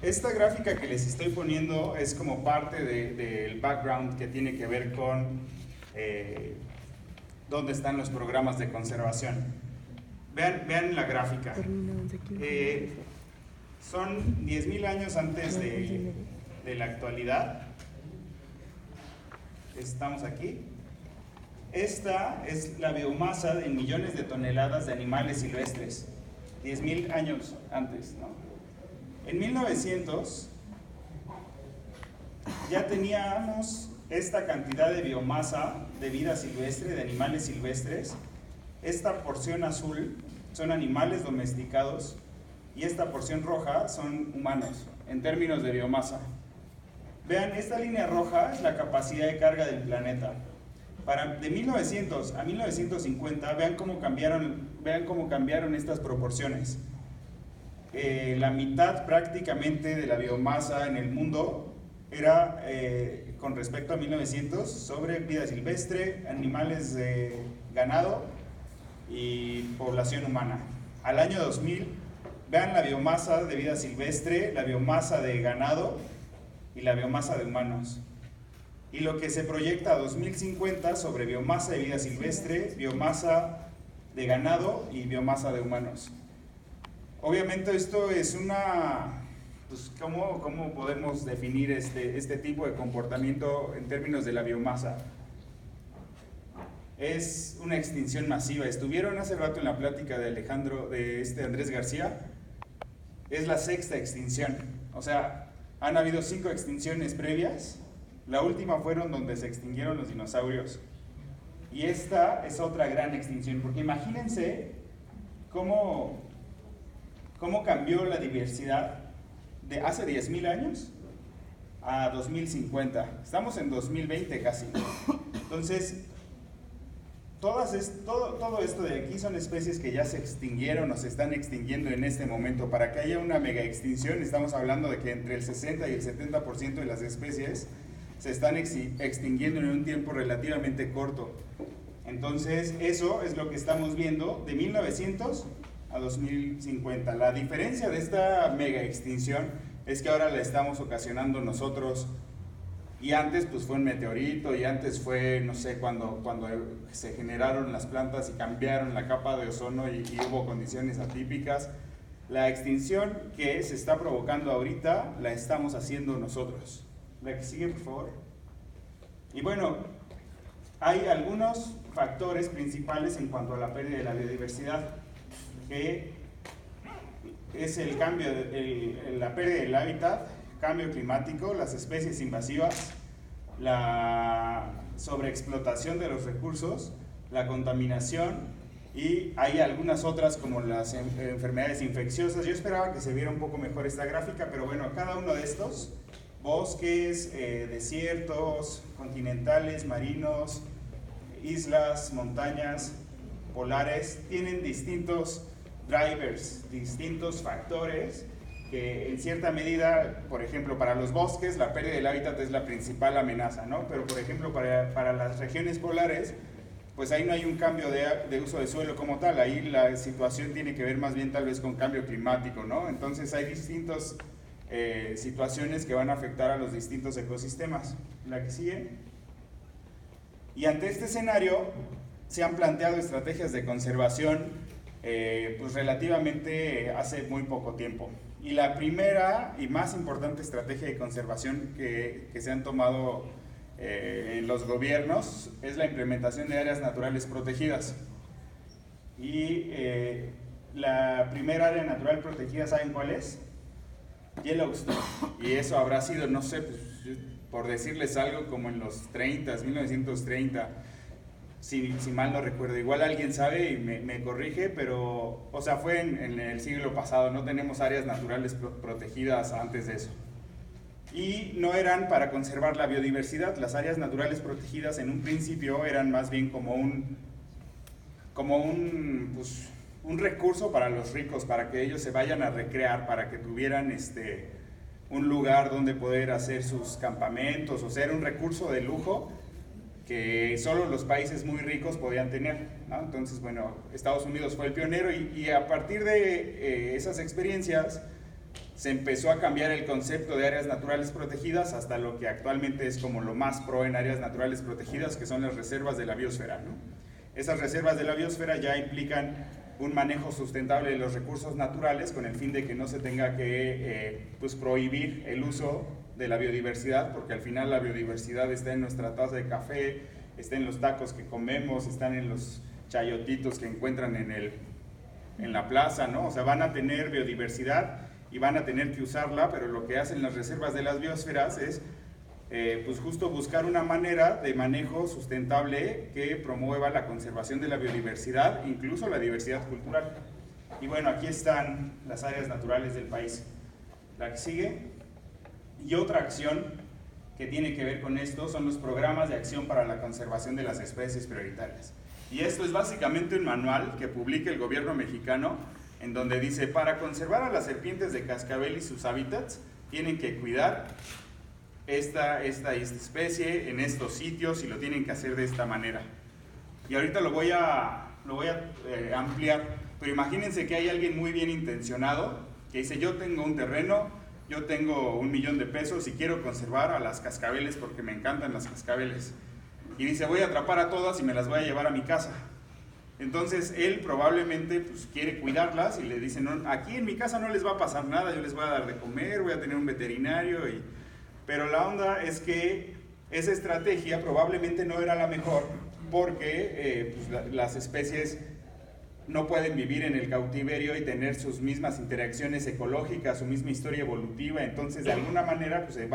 Esta gráfica que les estoy poniendo es como parte del background que tiene que ver con dónde están los programas de conservación. Vean la gráfica. Son 10.000 años antes de la actualidad. Estamos aquí. Esta es la biomasa de millones de toneladas de animales silvestres. 10.000 años antes, ¿no? En 1900 ya teníamos esta cantidad de biomasa de vida silvestre, de animales silvestres. Esta porción azul son animales domesticados y esta porción roja son humanos, en términos de biomasa. Vean, esta línea roja es la capacidad de carga del planeta. De 1900 a 1950, vean cómo cambiaron estas proporciones. La mitad prácticamente de la biomasa en el mundo era, con respecto a 1900, sobre vida silvestre, animales de ganado y población humana. Al año 2000, vean la biomasa de vida silvestre, la biomasa de ganado y la biomasa de humanos. Y lo que se proyecta a 2050 sobre biomasa de vida silvestre, biomasa de ganado y biomasa de humanos. Obviamente esto es pues, ¿cómo podemos definir este tipo de comportamiento en términos de la biomasa? Es una extinción masiva. Estuvieron hace rato en la plática de Andrés García. Es la sexta extinción. O sea, han habido 5 extinciones previas. La última fueron donde se extinguieron los dinosaurios. Y esta es otra gran extinción, porque imagínense cómo cambió la diversidad de hace 10.000 años a 2050. Estamos en 2020 casi. Entonces, todo esto de aquí son especies que ya se extinguieron o se están extinguiendo en este momento. Para que haya una mega extinción, estamos hablando de que entre el 60 y el 70% de las especies se están extinguiendo en un tiempo relativamente corto. Entonces, eso es lo que estamos viendo de 1900 a 2050. La diferencia de esta mega extinción es que ahora la estamos ocasionando nosotros, y antes pues fue un meteorito, y antes fue, no sé, cuando se generaron las plantas y cambiaron la capa de ozono y hubo condiciones atípicas. La extinción que se está provocando ahorita la estamos haciendo nosotros. La que sigue, por favor. Y bueno, hay algunos factores principales en cuanto a la pérdida de la biodiversidad, que es el cambio, la pérdida del hábitat, cambio climático, las especies invasivas, la sobreexplotación de los recursos, la contaminación, y hay algunas otras como las enfermedades infecciosas. Yo esperaba que se viera un poco mejor esta gráfica, pero bueno, cada uno de estos, bosques, desiertos, continentales, marinos, islas, montañas, polares, tienen distintos drivers, distintos factores que en cierta medida, por ejemplo, para los bosques la pérdida del hábitat es la principal amenaza, ¿no? Pero por ejemplo para las regiones polares, pues ahí no hay un cambio de uso de suelo como tal, ahí la situación tiene que ver más bien tal vez con cambio climático, ¿no? Entonces hay distintas situaciones que van a afectar a los distintos ecosistemas. La que sigue. Y ante este escenario se han planteado estrategias de conservación pues relativamente hace muy poco tiempo. Y la primera y más importante estrategia de conservación que se han tomado en los gobiernos es la implementación de áreas naturales protegidas. Y la primera área natural protegida, ¿saben cuál es? Yellowstone. Y eso habrá sido, no sé, pues, por decirles algo, como en los 1930, si mal no recuerdo. Igual alguien sabe y me corrige, pero, o sea, fue en el siglo pasado. No tenemos áreas naturales protegidas antes de eso. Y no eran para conservar la biodiversidad. Las áreas naturales protegidas en un principio eran más bien como un recurso para los ricos, para que ellos se vayan a recrear, para que tuvieran un lugar donde poder hacer sus campamentos, o sea, era un recurso de lujo que solo los países muy ricos podían tener, ¿no? Entonces, bueno, Estados Unidos fue el pionero y a partir de esas experiencias, se empezó a cambiar el concepto de áreas naturales protegidas hasta lo que actualmente es como lo más pro en áreas naturales protegidas, que son las reservas de la biosfera, ¿no? Esas reservas de la biosfera ya implican un manejo sustentable de los recursos naturales con el fin de que no se tenga que pues prohibir el uso de la biodiversidad, porque al final la biodiversidad está en nuestra taza de café, está en los tacos que comemos, están en los chayotitos que encuentran en la plaza, ¿no? O sea, van a tener biodiversidad y van a tener que usarla, pero lo que hacen las reservas de las biosferas es pues justo buscar una manera de manejo sustentable que promueva la conservación de la biodiversidad, incluso la diversidad cultural. Y bueno, aquí están las áreas naturales del país. La que sigue. Y otra acción que tiene que ver con esto son los programas de acción para la conservación de las especies prioritarias. Y esto es básicamente un manual que publica el gobierno mexicano, en donde dice, para conservar a las serpientes de cascabel y sus hábitats, tienen que cuidar esta especie en estos sitios y lo tienen que hacer de esta manera. Y ahorita lo voy a ampliar, pero imagínense que hay alguien muy bien intencionado que dice, yo tengo un terreno, yo tengo $1,000,000 de pesos y quiero conservar a las cascabeles porque me encantan las cascabeles. Y dice, voy a atrapar a todas y me las voy a llevar a mi casa. Entonces él probablemente pues, quiere cuidarlas y le dice, no, aquí en mi casa no les va a pasar nada, yo les voy a dar de comer, voy a tener un veterinario. Pero la onda es que esa estrategia probablemente no era la mejor porque pues, las especies no pueden vivir en el cautiverio y tener sus mismas interacciones ecológicas, su misma historia evolutiva. Entonces de alguna manera pues, se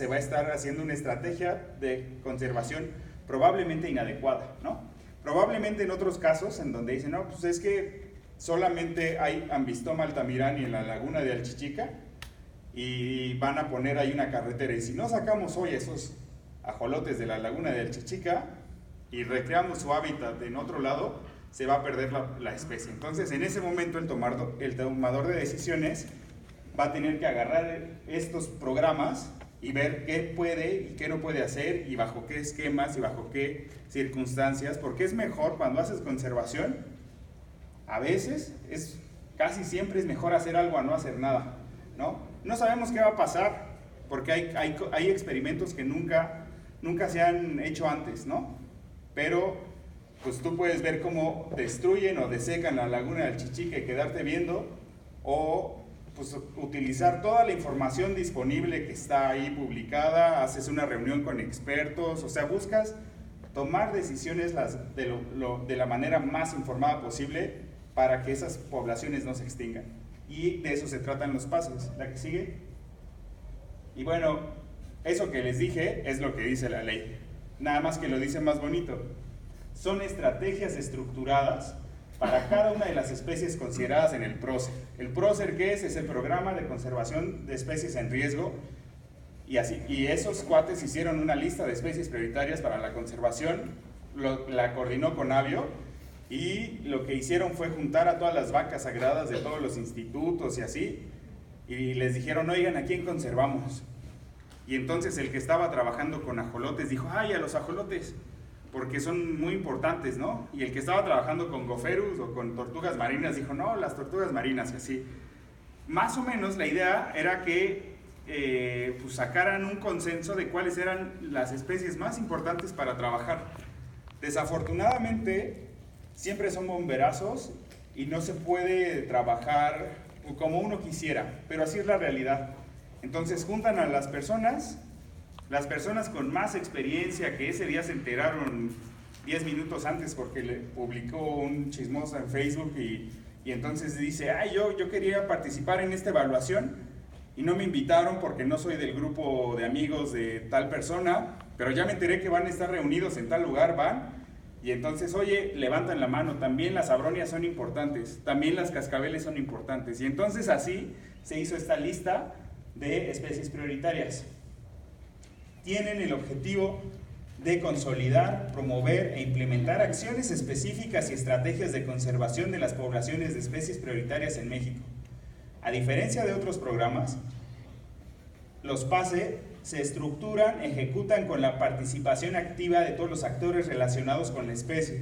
va a estar haciendo una estrategia de conservación probablemente inadecuada, ¿no? Probablemente en otros casos en donde dicen, no, pues es que solamente hay Ambistoma altamirani en la laguna de Alchichica y van a poner ahí una carretera, y si no sacamos hoy esos ajolotes de la laguna de Alchichica y recreamos su hábitat en otro lado, se va a perder la especie. Entonces en ese momento el tomador de decisiones va a tener que agarrar estos programas y ver qué puede y qué no puede hacer y bajo qué esquemas y bajo qué circunstancias, porque es mejor cuando haces conservación, a veces, casi siempre es mejor hacer algo a no hacer nada, ¿no? No sabemos qué va a pasar, porque hay experimentos que nunca se han hecho antes, ¿no? Pero pues tú puedes ver cómo destruyen o desecan la laguna del Chichica y quedarte viendo, o pues utilizar toda la información disponible que está ahí publicada, haces una reunión con expertos, o sea, buscas tomar decisiones de la manera más informada posible para que esas poblaciones no se extingan. Y de eso se tratan los pasos. ¿La que sigue? Y bueno, eso que les dije es lo que dice la ley, nada más que lo dice más bonito. Son estrategias estructuradas para cada una de las especies consideradas en el PROCER. ¿El PROCER qué es? Es el Programa de Conservación de Especies en Riesgo, y esos cuates hicieron una lista de especies prioritarias para la conservación, la coordinó Conavio, y lo que hicieron fue juntar a todas las vacas sagradas de todos los institutos y así, y les dijeron, oigan, ¿a quién conservamos? Y entonces el que estaba trabajando con ajolotes dijo, ay, a los ajolotes, porque son muy importantes, ¿no? Y el que estaba trabajando con goferus o con tortugas marinas dijo, no, las tortugas marinas, y así. Más o menos la idea era que pues sacaran un consenso de cuáles eran las especies más importantes para trabajar. Desafortunadamente, siempre son bomberazos y no se puede trabajar como uno quisiera, pero así es la realidad. Entonces juntan a las personas con más experiencia, que ese día se enteraron 10 minutos antes porque le publicó un chismoso en Facebook y entonces dice, ay, yo quería participar en esta evaluación y no me invitaron porque no soy del grupo de amigos de tal persona, pero ya me enteré que van a estar reunidos en tal lugar, van, y entonces, oye, levantan la mano, también las abronias son importantes, también las cascabeles son importantes, y entonces así se hizo esta lista de especies prioritarias. Tienen el objetivo de consolidar, promover e implementar acciones específicas y estrategias de conservación de las poblaciones de especies prioritarias en México. A diferencia de otros programas, los PACE se estructuran, ejecutan con la participación activa de todos los actores relacionados con la especie,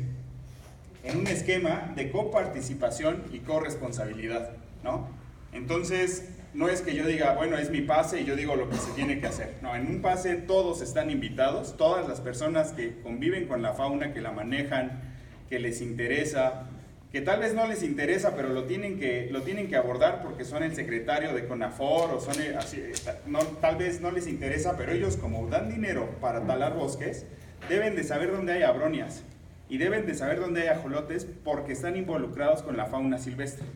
en un esquema de coparticipación y corresponsabilidad, ¿no? Entonces, no es que yo diga, bueno, es mi pase y yo digo lo que se tiene que hacer. No, en un pase todos están invitados, todas las personas que conviven con la fauna, que la manejan, que les interesa, que tal vez no les interesa, pero lo tienen que abordar porque son el secretario de CONAFOR o son tal vez no les interesa, pero ellos, como dan dinero para talar bosques, deben de saber dónde hay abronias y deben de saber dónde hay ajolotes porque están involucrados con la fauna silvestre.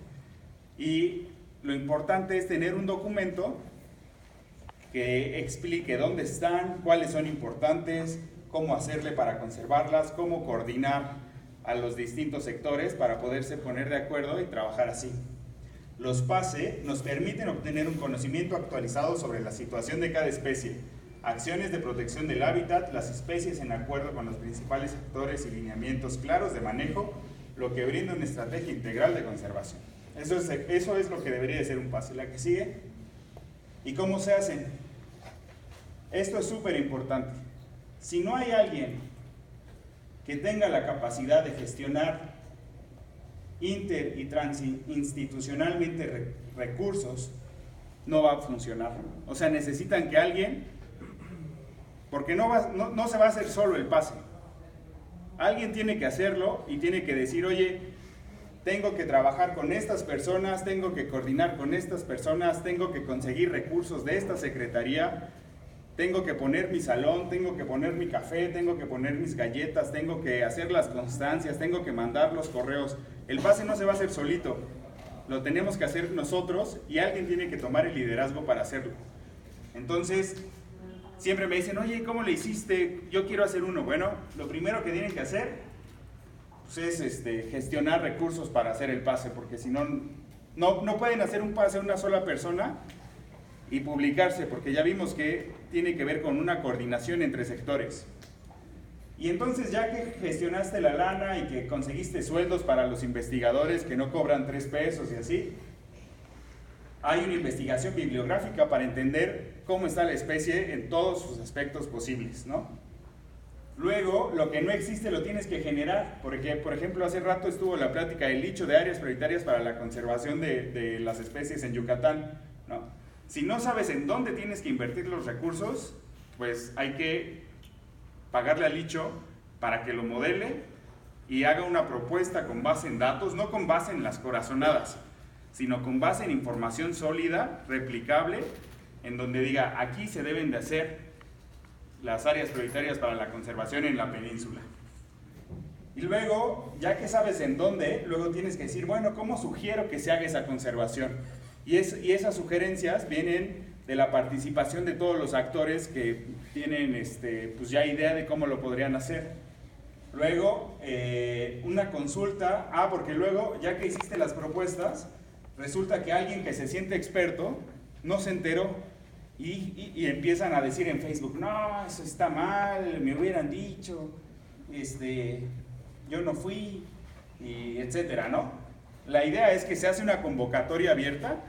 Y lo importante es tener un documento que explique dónde están, cuáles son importantes, cómo hacerle para conservarlas, cómo coordinar a los distintos sectores para poderse poner de acuerdo y trabajar así. Los PASE nos permiten obtener un conocimiento actualizado sobre la situación de cada especie, acciones de protección del hábitat, las especies en acuerdo con los principales sectores y lineamientos claros de manejo, lo que brinda una estrategia integral de conservación. Eso es lo que debería de ser un PASE. La que sigue. ¿Y cómo se hace? Esto es súper importante. Si no hay alguien que tenga la capacidad de gestionar inter- y transinstitucionalmente recursos, no va a funcionar. O sea, necesitan que alguien, porque no se va a hacer solo el pase. Alguien tiene que hacerlo y tiene que decir, oye, tengo que trabajar con estas personas, tengo que coordinar con estas personas, tengo que conseguir recursos de esta secretaría, tengo que poner mi salón, tengo que poner mi café, tengo que poner mis galletas, tengo que hacer las constancias, tengo que mandar los correos. El pase no se va a hacer solito, lo tenemos que hacer nosotros y alguien tiene que tomar el liderazgo para hacerlo. Entonces, siempre me dicen, oye, ¿cómo le hiciste? Yo quiero hacer uno. Bueno, lo primero que tienen que hacer pues, es gestionar recursos para hacer el pase, porque si no pueden hacer un pase a una sola persona y publicarse, porque ya vimos que tiene que ver con una coordinación entre sectores. Y entonces, ya que gestionaste la lana y que conseguiste sueldos para los investigadores que no cobran 3 pesos y así, hay una investigación bibliográfica para entender cómo está la especie en todos sus aspectos posibles, ¿no? Luego, lo que no existe lo tienes que generar, porque, por ejemplo, hace rato estuvo la plática del licho de áreas prioritarias para la conservación de las especies en Yucatán, ¿no? Si no sabes en dónde tienes que invertir los recursos, pues hay que pagarle al licho para que lo modele y haga una propuesta con base en datos, no con base en las corazonadas, sino con base en información sólida, replicable, en donde diga, aquí se deben de hacer las áreas prioritarias para la conservación en la península. Y luego, ya que sabes en dónde, luego tienes que decir, bueno, ¿cómo sugiero que se haga esa conservación? Y esas sugerencias vienen de la participación de todos los actores que tienen pues ya idea de cómo lo podrían hacer. Luego, una consulta, porque luego, ya que hiciste las propuestas, resulta que alguien que se siente experto no se enteró y empiezan a decir en Facebook, no, eso está mal, me hubieran dicho, yo no fui, y etcétera, ¿no? La idea es que se hace una convocatoria abierta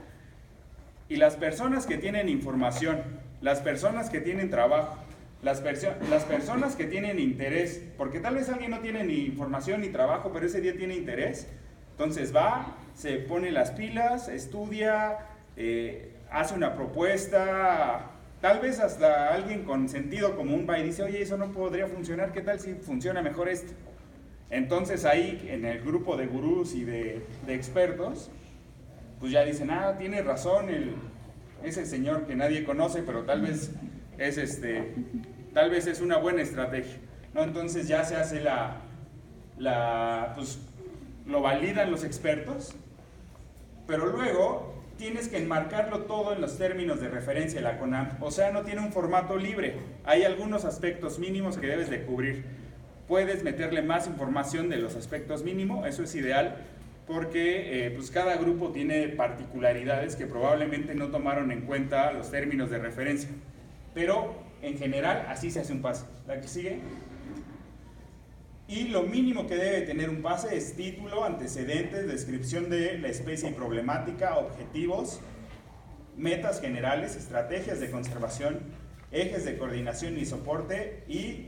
y las personas que tienen información, las personas que tienen trabajo, las personas que tienen interés, porque tal vez alguien no tiene ni información ni trabajo, pero ese día tiene interés, entonces va, se pone las pilas, estudia, hace una propuesta, tal vez hasta alguien con sentido común va y dice, oye, eso no podría funcionar, ¿qué tal si funciona mejor esto? Entonces ahí, en el grupo de gurús y de expertos, pues ya dicen, tiene razón ese señor que nadie conoce, pero tal vez es una buena estrategia, ¿no? Entonces ya se hace pues lo validan los expertos, pero luego tienes que enmarcarlo todo en los términos de referencia de la CONAM, o sea, no tiene un formato libre, hay algunos aspectos mínimos que debes de cubrir. Puedes meterle más información de los aspectos mínimos, eso es ideal, porque pues cada grupo tiene particularidades que probablemente no tomaron en cuenta los términos de referencia. Pero en general así se hace un pase. La que sigue. Y lo mínimo que debe tener un pase es título, antecedentes, descripción de la especie y problemática, objetivos, metas generales, estrategias de conservación, ejes de coordinación y soporte y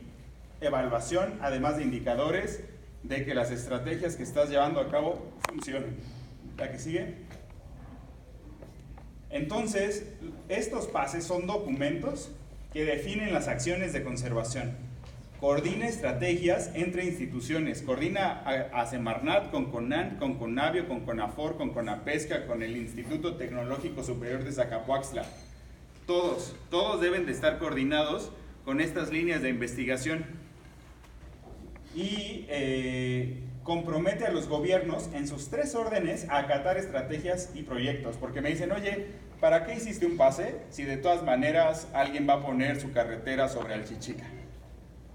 evaluación, además de indicadores de que las estrategias que estás llevando a cabo funcionen. La que sigue. Entonces, estos pases son documentos que definen las acciones de conservación. Coordina estrategias entre instituciones, coordina a Semarnat con CONAN, con CONAVIO, con CONAFOR, con CONAPESCA, con el Instituto Tecnológico Superior de Zacapuaxtla. Todos deben de estar coordinados con estas líneas de investigación. Y compromete a los gobiernos en sus 3 órdenes a acatar estrategias y proyectos, porque me dicen, oye, ¿para qué hiciste un pase si de todas maneras alguien va a poner su carretera sobre Alchichica?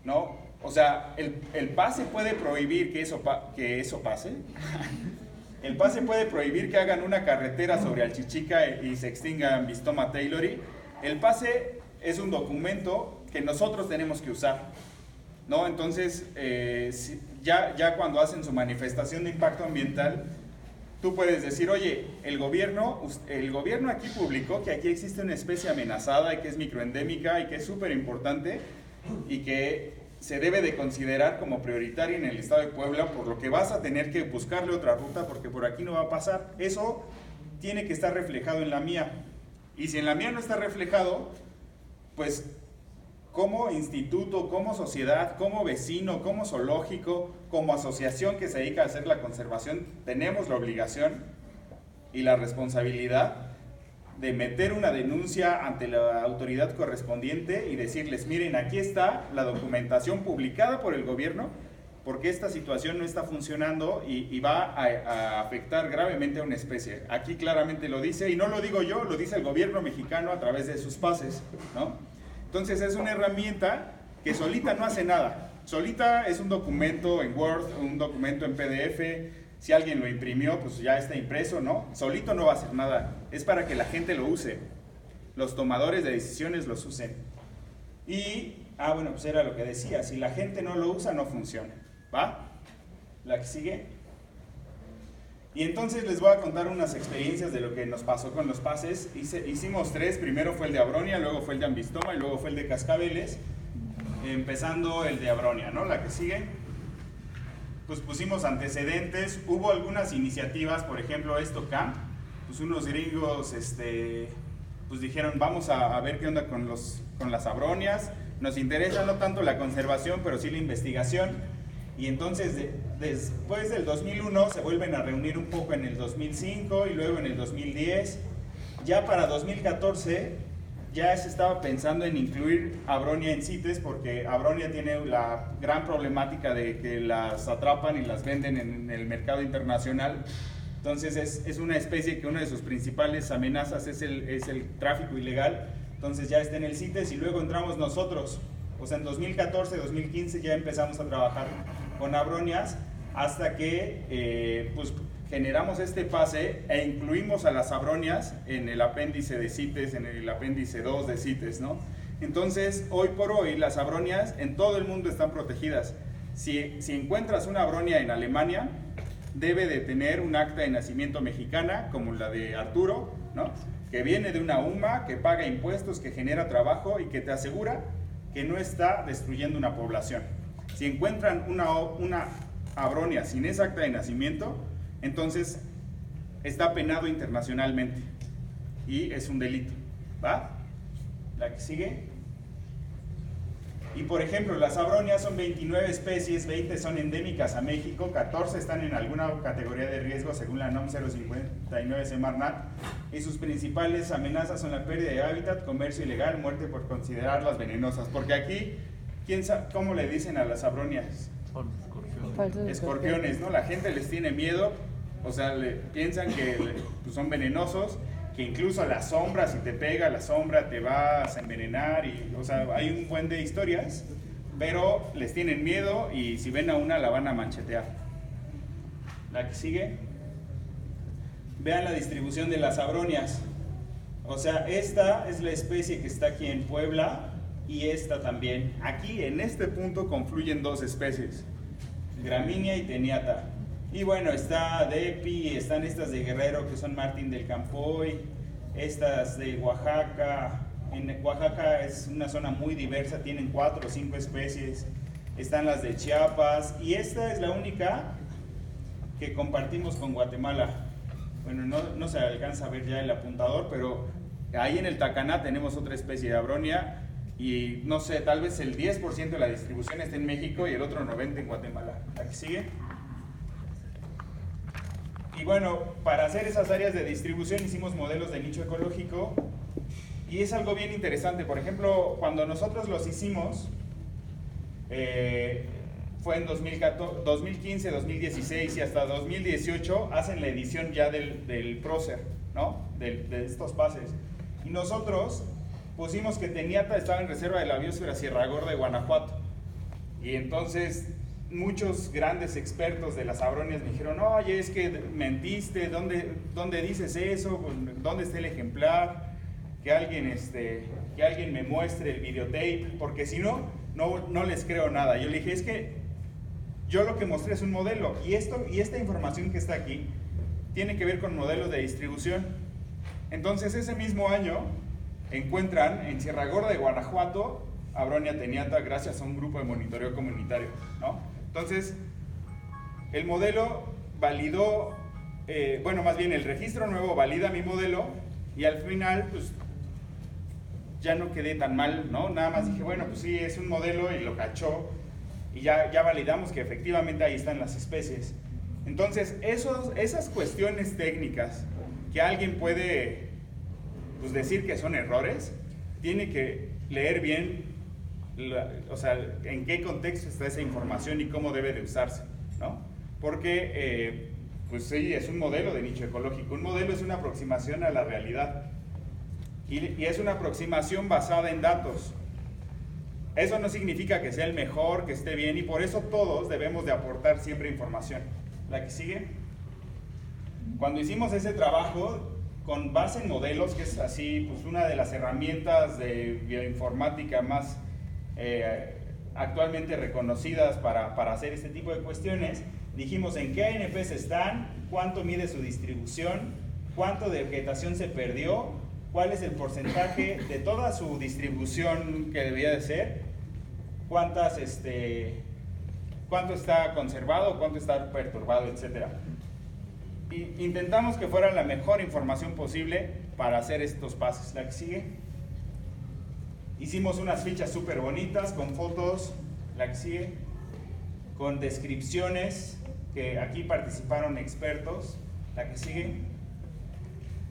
¿No? O sea, el pase puede prohibir que eso pase. El pase puede prohibir que hagan una carretera sobre Alchichica y se extingan Bistoma Taylori. El pase es un documento que nosotros tenemos que usar, ¿no? Entonces, ya cuando hacen su manifestación de impacto ambiental, tú puedes decir, oye, el gobierno aquí publicó que aquí existe una especie amenazada y que es microendémica y que es súper importante y que se debe de considerar como prioritaria en el estado de Puebla, por lo que vas a tener que buscarle otra ruta porque por aquí no va a pasar. Eso tiene que estar reflejado en la mía. Y si en la mía no está reflejado, pues como instituto, como sociedad, como vecino, como zoológico, como asociación que se dedica a hacer la conservación, tenemos la obligación y la responsabilidad de meter una denuncia ante la autoridad correspondiente y decirles, miren, aquí está la documentación publicada por el gobierno, porque esta situación no está funcionando y va a afectar gravemente a una especie. Aquí claramente lo dice, y no lo digo yo, lo dice el gobierno mexicano a través de sus pases, ¿no? Entonces es una herramienta que solita no hace nada. Solita es un documento en Word, un documento en PDF. Si alguien lo imprimió, pues ya está impreso, ¿no? Solito no va a hacer nada. Es para que la gente lo use. Los tomadores de decisiones los usen. Y, bueno, pues era lo que decía. Si la gente no lo usa, no funciona. ¿Va? La que sigue. Y entonces les voy a contar unas experiencias de lo que nos pasó con los pases. Hicimos 3. Primero fue el de Abronia, luego fue el de Ambistoma y luego fue el de Cascabeles. Empezando el de Abronia, ¿no? La que sigue. Pues pusimos antecedentes, hubo algunas iniciativas, por ejemplo EstoCamp, pues unos gringos pues dijeron vamos a ver qué onda con las abronias, nos interesa no tanto la conservación pero sí la investigación, y entonces después del 2001 se vuelven a reunir un poco en el 2005 y luego en el 2010, ya para 2014 ya se estaba pensando en incluir Abronia en CITES porque Abronia tiene la gran problemática de que las atrapan y las venden en el mercado internacional. Entonces es una especie que una de sus principales amenazas es el tráfico ilegal. Entonces ya está en el CITES y luego entramos nosotros. O sea, en 2014, 2015 ya empezamos a trabajar con Abronias hasta que pues generamos este pase e incluimos a las abronias en el apéndice de CITES, en el apéndice 2 de CITES, ¿no? Entonces, hoy por hoy, las abronias en todo el mundo están protegidas. Si encuentras una abronia en Alemania, debe de tener un acta de nacimiento mexicana, como la de Arturo, ¿no? Que viene de una UMA, que paga impuestos, que genera trabajo y que te asegura que no está destruyendo una población. Si encuentran una abronia sin esa acta de nacimiento, entonces está penado internacionalmente y es un delito, ¿va? La que sigue. Y por ejemplo, las abronias son 29 especies, 20 son endémicas a México, 14 están en alguna categoría de riesgo según la NOM 059 Semarnat, y sus principales amenazas son la pérdida de hábitat, comercio ilegal, muerte por considerarlas venenosas. Porque aquí, ¿quién sabe cómo le dicen a las abronias? Escorpiones, ¿no? La gente les tiene miedo, o sea, piensan que pues, son venenosos, que incluso a la sombra, si te pega la sombra te vas a envenenar, y, o sea, hay un buen de historias, pero les tienen miedo y si ven a una la van a manchetear. La que sigue. Vean la distribución de las abronias. O sea, esta es la especie que está aquí en Puebla y esta también. Aquí en este punto confluyen dos especies, Gramínea y Teniata. Y bueno, está Depi, están estas de Guerrero que son Martín del Campoy, estas de Oaxaca. En Oaxaca es una zona muy diversa, tienen 4 o 5 especies. Están las de Chiapas y esta es la única que compartimos con Guatemala. bueno, no se alcanza a ver ya el apuntador, pero ahí en el Tacaná tenemos otra especie de Abronia y no sé, tal vez el 10% de la distribución está en México y el otro 90% en Guatemala. ¿Aquí sigue? Y bueno, para hacer esas áreas de distribución hicimos modelos de nicho ecológico y es algo bien interesante. Por ejemplo, cuando nosotros los hicimos, fue en 2015, 2016 y hasta 2018 hacen la edición ya del Procer, ¿no? De estos pases. Y nosotros pusimos que Teniata estaba en reserva de la biosfera Sierra Gorda de Guanajuato. Y entonces muchos grandes expertos de las abronias me dijeron, oye, es que mentiste, ¿dónde dices eso? ¿Dónde está el ejemplar? Que alguien me muestre el videotape, porque si no les creo nada. Yo le dije, es que yo lo que mostré es un modelo, y esta información que está aquí tiene que ver con modelos de distribución. Entonces ese mismo año encuentran en Sierra Gorda de Guanajuato Abronia teniata gracias a un grupo de monitoreo comunitario, ¿no? Entonces, el modelo validó, más bien el registro nuevo valida mi modelo y al final, pues, ya no quedé tan mal, ¿no? Nada más dije, bueno, pues sí, es un modelo y lo cachó y ya validamos que efectivamente ahí están las especies. Entonces, esas cuestiones técnicas que alguien puede, pues, decir que son errores, tiene que leer bien en qué contexto está esa información y cómo debe de usarse, ¿no? Porque, pues sí, es un modelo de nicho ecológico. Un modelo es una aproximación a la realidad y es una aproximación basada en datos. Eso no significa que sea el mejor, que esté bien, y por eso todos debemos de aportar siempre información. ¿La que sigue? Cuando hicimos ese trabajo con base en modelos, que es así, pues una de las herramientas de bioinformática más actualmente reconocidas para hacer este tipo de cuestiones, dijimos en qué ANPs están, cuánto mide su distribución, cuánto de vegetación se perdió, cuál es el porcentaje de toda su distribución que debía de ser, cuánto está conservado, cuánto está perturbado, etc. Y intentamos que fuera la mejor información posible para hacer estos pasos. ¿La que sigue? Hicimos unas fichas súper bonitas con fotos, la que sigue, con descripciones, que aquí participaron expertos, la que sigue.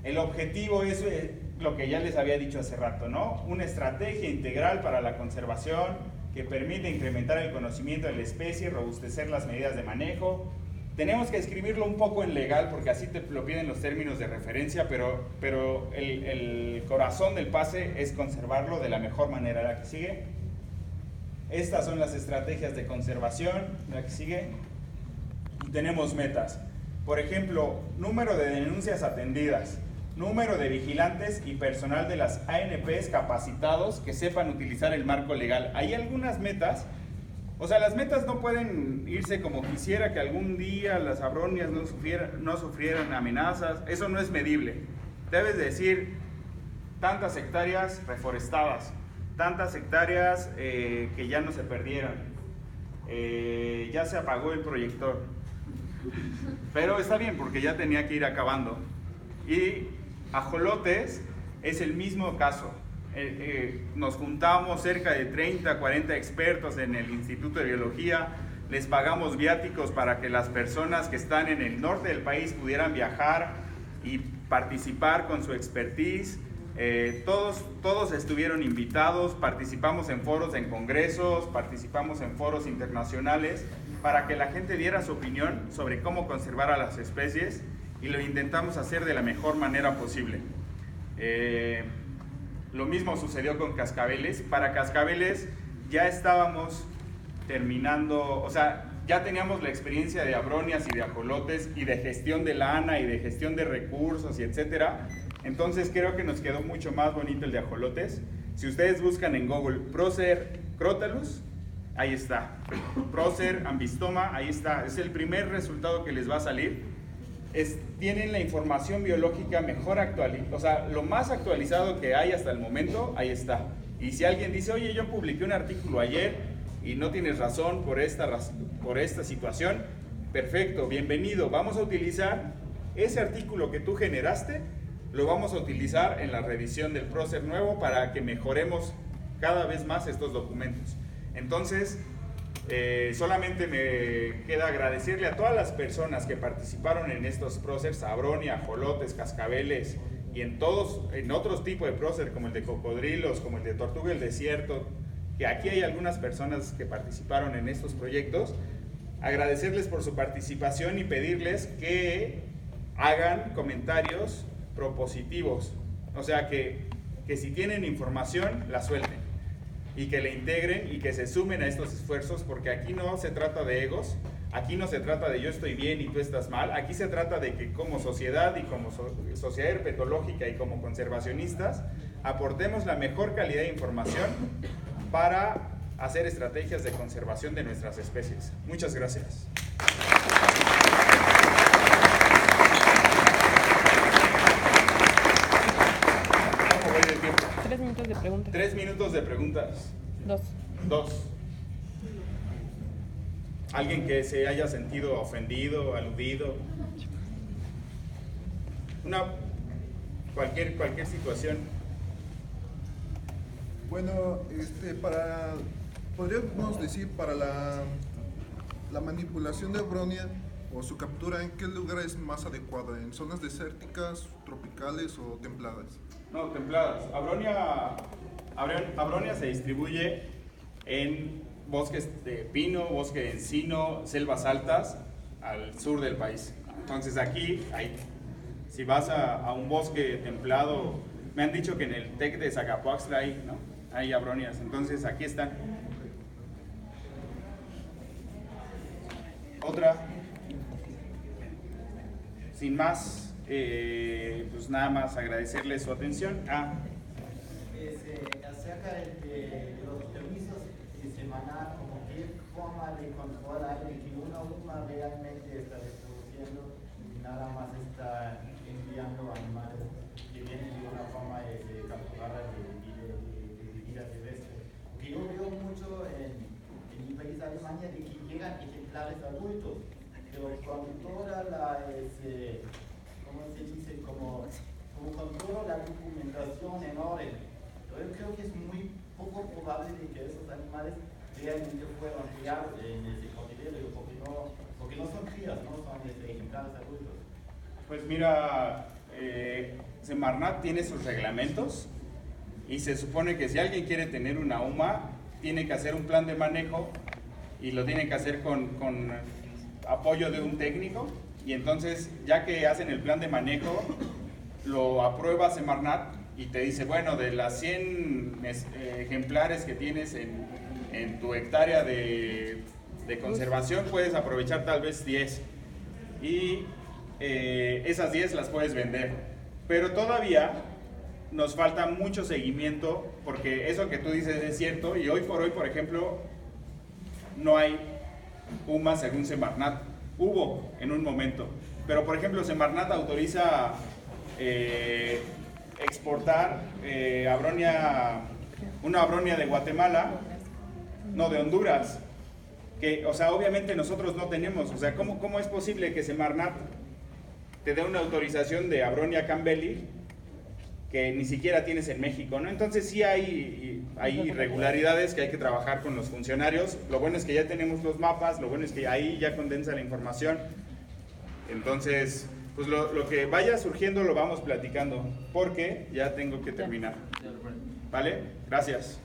El objetivo es lo que ya les había dicho hace rato, ¿no? Una estrategia integral para la conservación que permite incrementar el conocimiento de la especie, robustecer las medidas de manejo. Tenemos que escribirlo un poco en legal porque así te lo piden los términos de referencia, pero el corazón del pase es conservarlo de la mejor manera. La que sigue. Estas son las estrategias de conservación. La que sigue. Y tenemos metas. Por ejemplo, número de denuncias atendidas, número de vigilantes y personal de las ANPs capacitados que sepan utilizar el marco legal. Hay algunas metas. O sea, las metas no pueden irse como quisiera, que algún día las abronias no sufrieran amenazas. Eso no es medible. Debes decir tantas hectáreas reforestadas, tantas hectáreas que ya no se perdieron, ya se apagó el proyector. Pero está bien porque ya tenía que ir acabando. Y ajolotes es el mismo caso. Nos juntamos cerca de 30, 40 expertos en el Instituto de Biología, les pagamos viáticos para que las personas que están en el norte del país pudieran viajar y participar con su expertise. Todos estuvieron invitados, participamos en foros, en congresos, participamos en foros internacionales para que la gente diera su opinión sobre cómo conservar a las especies y lo intentamos hacer de la mejor manera posible. Lo mismo sucedió con cascabeles. Para cascabeles ya estábamos terminando, o sea, ya teníamos la experiencia de abronias y de ajolotes y de gestión de lana y de gestión de recursos y etcétera. Entonces creo que nos quedó mucho más bonito el de ajolotes. Si ustedes buscan en Google Procer Crotalus, ahí está. Procer ambistoma, ahí está. Es el primer resultado que les va a salir. Tienen la información biológica mejor actualizada, o sea, lo más actualizado que hay hasta el momento, ahí está. Y si alguien dice, oye, yo publiqué un artículo ayer y no tienes razón por esta situación, perfecto, bienvenido. Vamos a utilizar ese artículo que tú generaste lo vamos a utilizar en la revisión del prócer nuevo para que mejoremos cada vez más estos documentos. Entonces, solamente me queda agradecerle a todas las personas que participaron en estos prócers, a Bronia, ajolotes, cascabeles y en otros tipos de prócer como el de cocodrilos, como el de tortuga del desierto, que aquí hay algunas personas que participaron en estos proyectos. Agradecerles por su participación y pedirles que hagan comentarios propositivos, o sea que si tienen información la suelten y que le integren y que se sumen a estos esfuerzos, porque aquí no se trata de egos, aquí no se trata de yo estoy bien y tú estás mal, aquí se trata de que como sociedad y como sociedad herpetológica y como conservacionistas aportemos la mejor calidad de información para hacer estrategias de conservación de nuestras especies. Muchas gracias. ¿Cómo voy de tiempo? 3 minutos de preguntas. 3 minutos de preguntas. 2. ¿Alguien que se haya sentido ofendido, aludido? Cualquier situación. Bueno, podríamos decir para la manipulación de Abronia o su captura, ¿en qué lugar es más adecuada? ¿En zonas desérticas, tropicales o templadas? No, templadas. Abronia se distribuye en bosques de pino, bosque de encino, selvas altas al sur del país. Entonces aquí, si vas a un bosque templado, me han dicho que en el TEC de Zacapoaxtla hay abronias, entonces aquí están. Otra. Sin más, pues nada más agradecerles su atención. Acerca de los permisos semanales, como qué forma de controlar de que una UMA realmente está reproduciendo y nada más está enviando animales que vienen de una forma de capturar de vida terrestre. Porque yo veo mucho en mi país, Alemania, de que llegan ejemplares adultos, pero con toda la, ¿cómo se dice? Como con toda la documentación en orden. Yo creo que es muy poco probable de que esos animales realmente fueron criados en ese cautiverio, porque no son crías, no son ejemplares adultos. Pues mira, Semarnat tiene sus reglamentos y se supone que si alguien quiere tener una UMA, tiene que hacer un plan de manejo y lo tiene que hacer con apoyo de un técnico, y entonces ya que hacen el plan de manejo, lo aprueba Semarnat y te dice, bueno, de las 100 ejemplares que tienes en tu hectárea de conservación, puedes aprovechar tal vez 10 y esas 10 las puedes vender, pero todavía nos falta mucho seguimiento, porque eso que tú dices es cierto, y hoy por hoy, por ejemplo, no hay UMA según Semarnat. Hubo en un momento, pero por ejemplo Semarnat autoriza exportar una abronia de Guatemala, no, de Honduras, que, o sea, obviamente nosotros no tenemos, o sea, ¿cómo es posible que Semarnat te dé una autorización de Abronia campbelli que ni siquiera tienes en México, ¿no? Entonces sí hay irregularidades que hay que trabajar con los funcionarios. Lo bueno es que ya tenemos los mapas, lo bueno es que ahí ya condensa la información. Entonces, pues lo que vaya surgiendo lo vamos platicando, porque ya tengo que terminar. ¿Vale? Gracias.